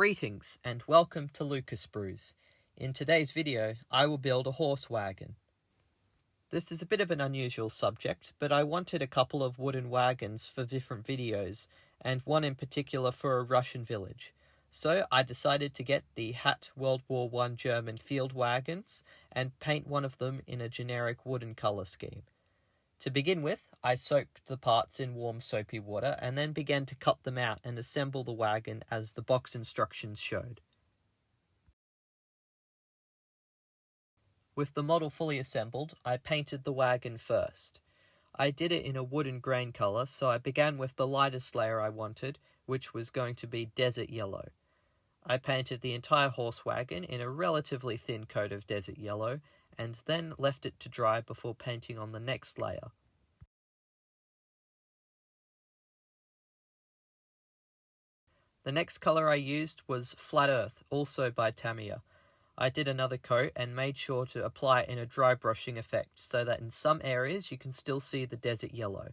Greetings and welcome to Luca Sprues. In today's video, I will build a horse wagon. This is a bit of an unusual subject, but I wanted a couple of wooden wagons for different videos, and one in particular for a Russian village. So I decided to get the Hat World War I German field wagons and paint one of them in a generic wooden colour scheme. To begin with, I soaked the parts in warm soapy water and then began to cut them out and assemble the wagon as the box instructions showed. With the model fully assembled, I painted the wagon first. I did it in a wooden grain colour, so I began with the lightest layer I wanted, which was going to be desert yellow. I painted the entire horse wagon in a relatively thin coat of desert yellow, and then left it to dry before painting on the next layer. The next colour I used was Flat Earth, also by Tamiya. I did another coat and made sure to apply it in a dry brushing effect so that in some areas you can still see the desert yellow.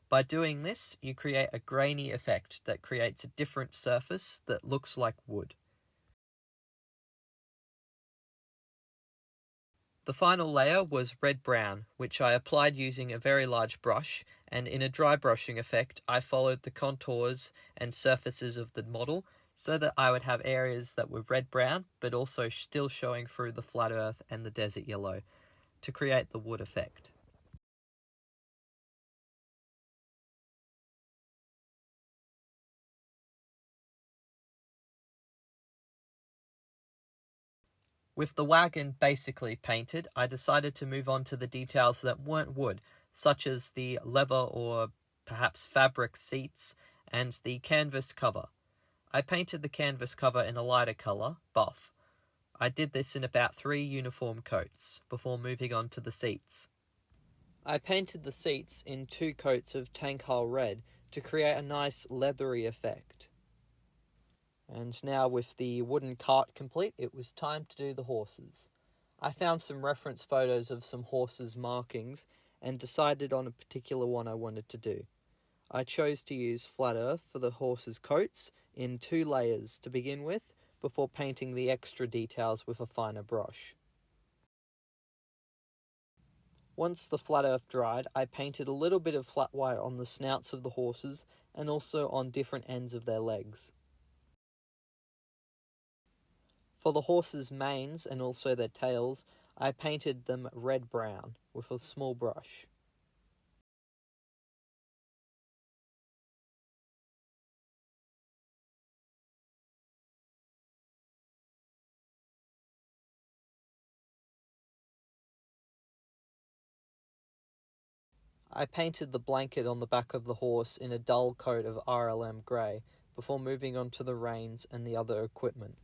By doing this, you create a grainy effect that creates a different surface that looks like wood. The final layer was red-brown, which I applied using a very large brush, and in a dry brushing effect I followed the contours and surfaces of the model so that I would have areas that were red-brown but also still showing through the flat earth and the desert yellow to create the wood effect. With the wagon basically painted, I decided to move on to the details that weren't wood, such as the leather or perhaps fabric seats and the canvas cover. I painted the canvas cover in a lighter colour, buff. I did this in about 3 uniform coats, before moving on to the seats. I painted the seats in 2 coats of tank hull red to create a nice leathery effect. And now with the wooden cart complete, it was time to do the horses. I found some reference photos of some horses' markings and decided on a particular one I wanted to do. I chose to use Flat Earth for the horses' coats in 2 layers to begin with, before painting the extra details with a finer brush. Once the Flat Earth dried, I painted a little bit of flat white on the snouts of the horses and also on different ends of their legs. For the horses' manes and also their tails, I painted them red-brown with a small brush. I painted the blanket on the back of the horse in a dull coat of RLM grey before moving on to the reins and the other equipment.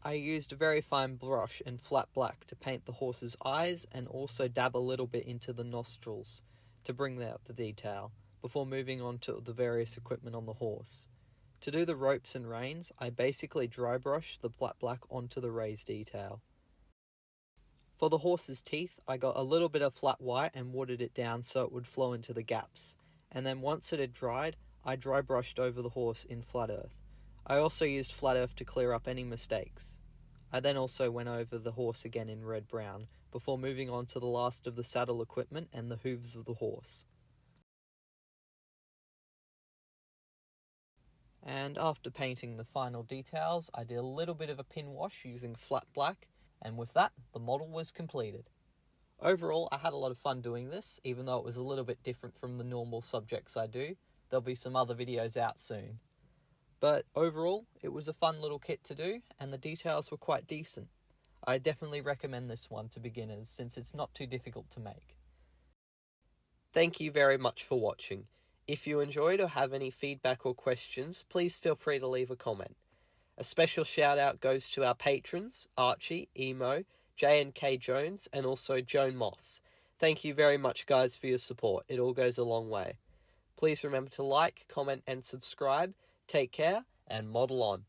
I used a very fine brush and flat black to paint the horse's eyes and also dab a little bit into the nostrils to bring out the detail, before moving on to the various equipment on the horse. To do the ropes and reins, I basically dry brushed the flat black onto the raised detail. For the horse's teeth, I got a little bit of flat white and watered it down so it would flow into the gaps, and then once it had dried, I dry brushed over the horse in Flat Earth. I also used Flat Earth to clear up any mistakes. I then also went over the horse again in red-brown, before moving on to the last of the saddle equipment and the hooves of the horse. And after painting the final details, I did a little bit of a pin wash using flat black, and with that, the model was completed. Overall, I had a lot of fun doing this, even though it was a little bit different from the normal subjects I do. There'll be some other videos out soon. But overall, it was a fun little kit to do, and the details were quite decent. I definitely recommend this one to beginners, since it's not too difficult to make. Thank you very much for watching. If you enjoyed or have any feedback or questions, please feel free to leave a comment. A special shout out goes to our patrons, Archie, Emo, J&K Jones, and also Joan Moss. Thank you very much, guys, for your support. It all goes a long way. Please remember to like, comment, and subscribe. Take care, and model on.